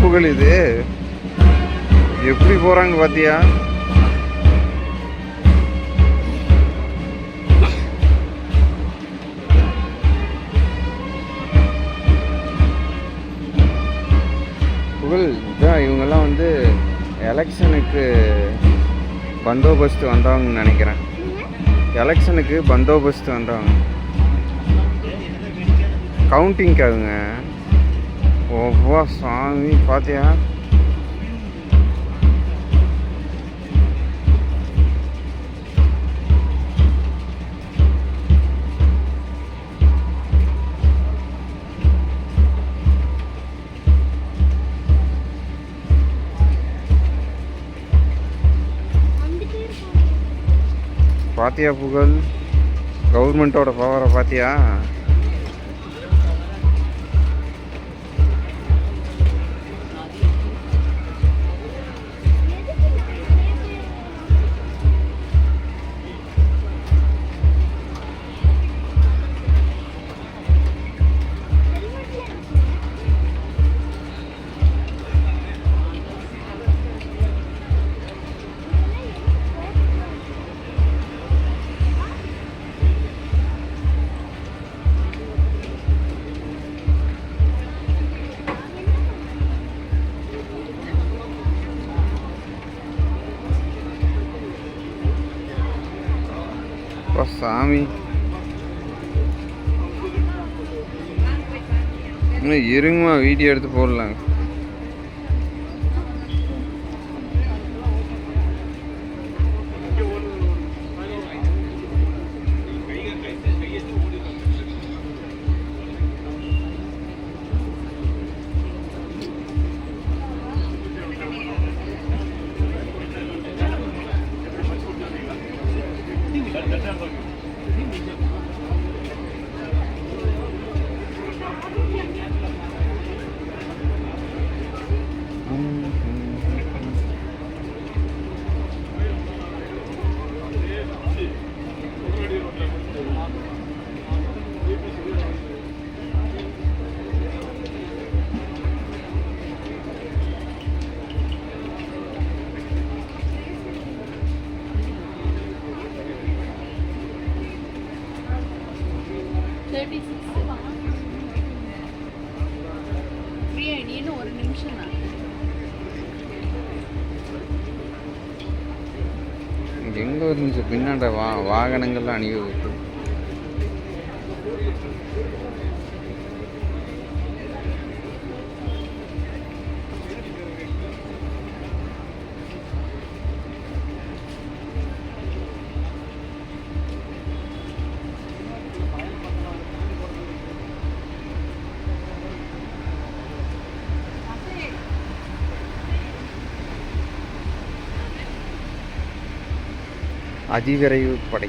புகழ் இது எப்படி போறாங்க பாத்தியா? புகழ் இதான் இவங்கெல்லாம் வந்து எலெக்ஷனுக்கு பந்தோபஸ்து வந்தவங்கன்னு நினைக்கிறேன். எலெக்ஷனுக்கு பந்தோபஸ்து வந்தவங்க, கவுண்டிங்காகுங்க. ஓவா சாமி பாத்தியா? பாத்தியா புகழ், கவர்மெண்ட்டோட பவரை பாத்தியா? சாமி இருங்கம்மா, வீடியோ எடுத்து போடலாங்க. ஒரு நிமிஷம் எங்க ஒரு நிமிஷம் பின்னாண்ட வாகனங்கள்லாம் அணிவகுப்பு. அதிவிரைவு படை.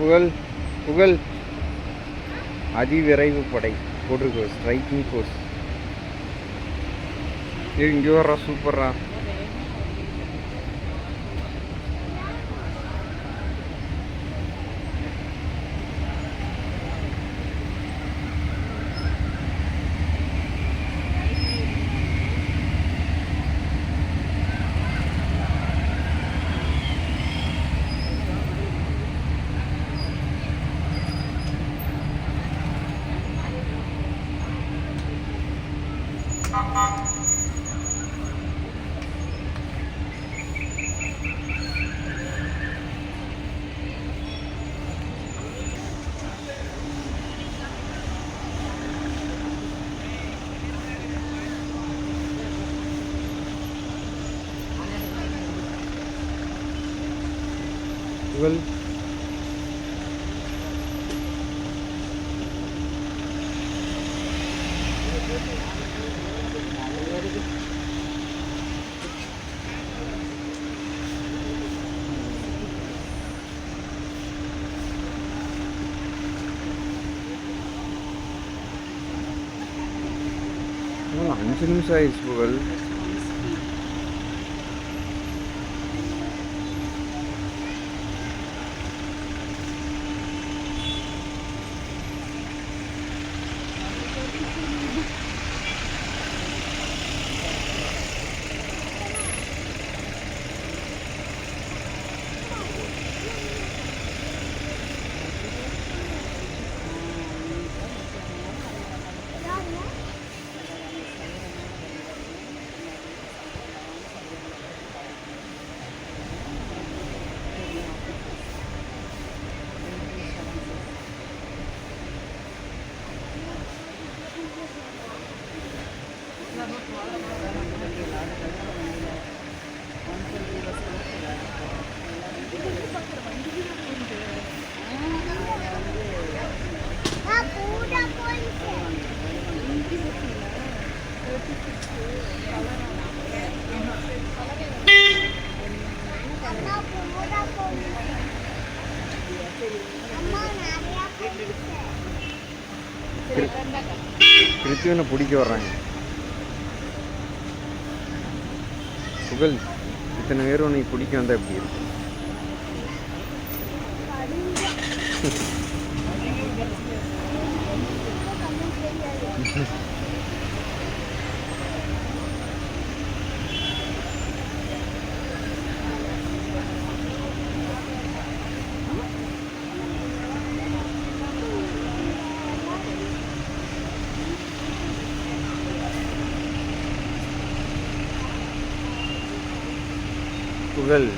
புகழ் புகழ் அதிவிரைவு படை போட்டிருக்கோ, ஸ்ட்ரைக்கிங் ஃபோர்ஸ். இங்கே வர்றா, சூப்பர்ரா. புகழ். Oh, 5 நிமிஷம் ஆயிடுச்சு புகழ். கிருத்திவனை பிடிக்க வர்றாங்க புகழ். இத்தனை பேர் உன்னை பிடிக்க வந்தால் எப்படி இருக்கு? புகழ்.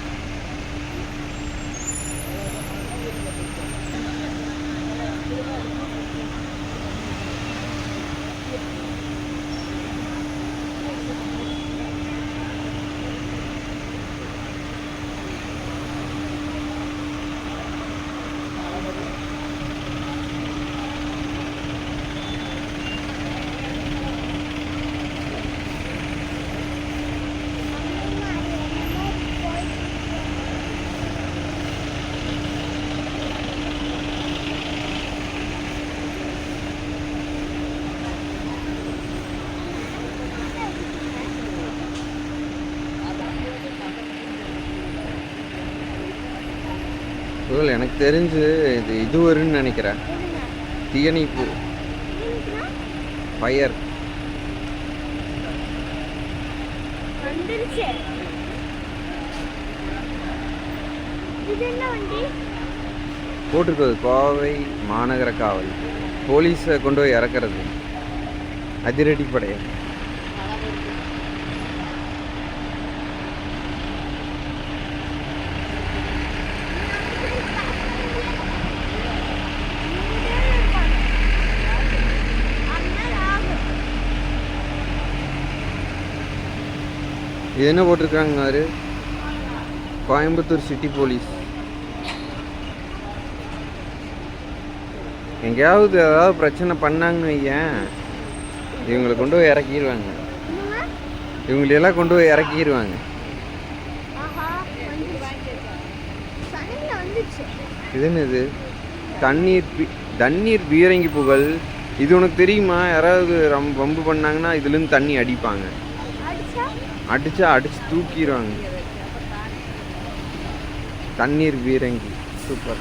புகழ், எனக்கு தெரிஞ்சு இது வருன்னு நினைக்கிறேன். தீயணைப்பு ஃபயர் போட்டிருக்கிறது. கோவை மாநகர காவல் போலீஸை கொண்டு போய் இறக்குறது. அதிரடி படை. இது என்ன போட்டிருக்காங்க? Coimbatore city police. எங்கேயாவது ஏதாவது பிரச்சனை பண்ணாங்கன்னு வையேன், இவங்களை கொண்டு போய் இறக்கிடுவாங்க. இவங்களெல்லாம் கொண்டு போய் இறக்கிடுவாங்க. இது என்னது? தண்ணீர் பீரங்கி புகழ். இது உனக்கு தெரியுமா? யாராவது வம்பு பண்ணாங்கன்னா இதுலேருந்து தண்ணி அடிப்பாங்க. அடிச்சு தூக்கிடுவாங்க. தண்ணீர் பீரங்கி சூப்பர்.